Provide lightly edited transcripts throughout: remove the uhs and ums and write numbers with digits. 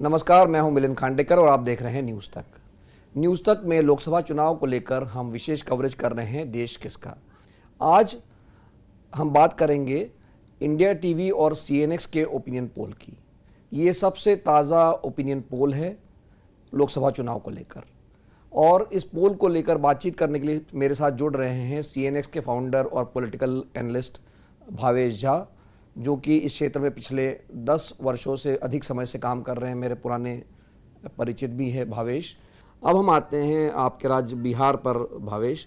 नमस्कार, मैं हूं मिलिंद खांडेकर और आप देख रहे हैं न्यूज़ तक। न्यूज़ तक में लोकसभा चुनाव को लेकर हम विशेष कवरेज कर रहे हैं देश किसका। आज हम बात करेंगे इंडिया टीवी और सीएनएक्स के ओपिनियन पोल की। ये सबसे ताज़ा ओपिनियन पोल है लोकसभा चुनाव को लेकर, और इस पोल को लेकर बातचीत करने के लिए मेरे साथ जुड़ रहे हैं सीएनएक्स के फाउंडर और पॉलिटिकल एनालिस्ट भावेश झा, जो कि इस क्षेत्र में पिछले 10 वर्षों से अधिक समय से काम कर रहे हैं। मेरे पुराने परिचित भी है भावेश। अब हम आते हैं आपके राज्य बिहार पर भावेश,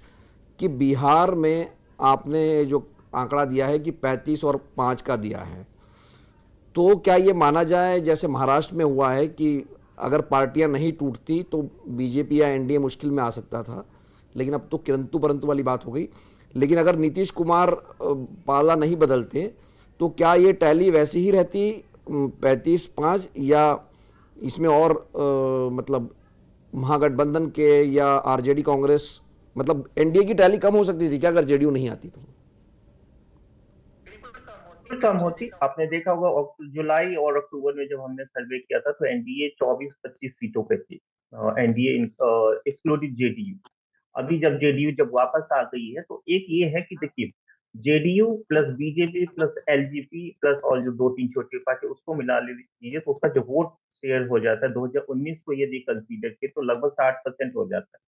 कि बिहार में आपने जो आंकड़ा दिया है कि 35 और 5 का दिया है, तो क्या ये माना जाए जैसे महाराष्ट्र में हुआ है कि अगर पार्टियां नहीं टूटती तो बीजेपी या एनडीए मुश्किल में आ सकता था, लेकिन अब तो किंतु परंतु वाली बात हो गई। लेकिन अगर नीतीश कुमार पाला नहीं बदलते तो क्या ये टैली वैसी ही रहती 35-5, या इसमें और मतलब महागठबंधन के या आरजेडी कांग्रेस, मतलब एनडीए की टैली कम हो सकती थी क्या अगर जेडीयू नहीं आती तो? बिल्कुल कम होती। आपने देखा होगा जुलाई और अक्टूबर में जब हमने सर्वे किया था तो एनडीए 24-25 सीटों पे थी। NDA excluding JDU. अभी जब जेडीयू जब वापस आ गई है तो एक ये है कि देखिए, JDU plus BJP plus LGP plus और जो दो तीन छोटी पार्टी उसको मिला लीजिए तो उसका जो वोट शेयर हो जाता है 2019 को यदि कंसीडर किए तो लगभग 60% हो जाता है।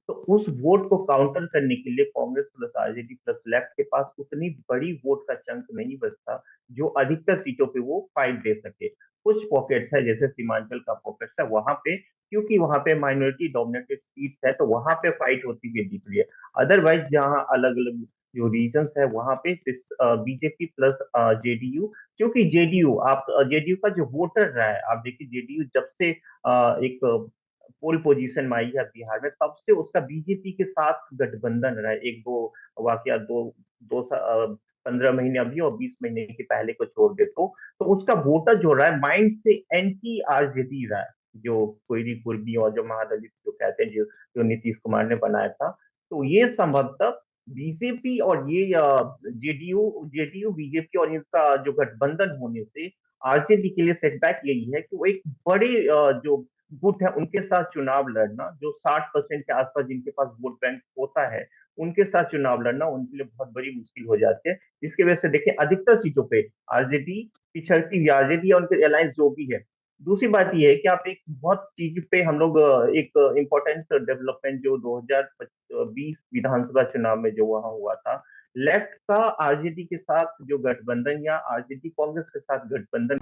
तो उस वोट को काउंटर करने के लिए Congress plus RJD plus left के पास उतनी बड़ी वोट का चंक नहीं बचता जो अधिकतर सीटों पे वो फाइट दे सके। कुछ पॉकेट्स है जैसे सीमांचल का पॉकेट्स है वहां पे, क्योंकि वहां पे माइनॉरिटी डोमिनेटेड सीट्स है तो वहां पे फाइट होती हुई दिख रही है। अदरवाइज जहां अलग अलग जो रीजन्स है वहां पे बीजेपी प्लस जेडीयू, क्योंकि जेडीयू का जो वोटर रहा है, आप देखिए जेडीयू जब से एक पोल पोजीशन में आई है बिहार में तब से उसका बीजेपी के साथ गठबंधन रहा है। एक दो वाकया दो दो 15 महीने अभी और 20 महीने के पहले को छोड़ दे तो उसका वोटर जो रहा है माइंड से एंटी आरजेडी रहा है, जो कोयरी कुर्मी और जो महादलित जो कहते हैं जो नीतीश कुमार ने बनाया था। तो ये संभवतः बीजेपी और ये जेडीयू जेडीयू बीजेपी और इनका जो गठबंधन होने से आरजेडी के लिए सेटबैक यही है कि वो एक बड़े जो गुट है उनके साथ चुनाव लड़ना, जो 60% के आसपास जिनके पास वोट बैंक होता है उनके साथ चुनाव लड़ना उनके लिए बहुत बड़ी मुश्किल हो जाती है। जिसकी वजह से देखिए अधिकतर सीटों पे आरजेडी पिछड़ती हुई, आरजेडी और उनके अलायंस जो भी है। दूसरी बात यह है कि आप एक बहुत चीज पे हम लोग एक इम्पोर्टेंट डेवलपमेंट जो 2020 विधानसभा चुनाव में जो वहां हुआ था, लेफ्ट का आरजेडी के साथ जो गठबंधन या आरजेडी कांग्रेस के साथ गठबंधन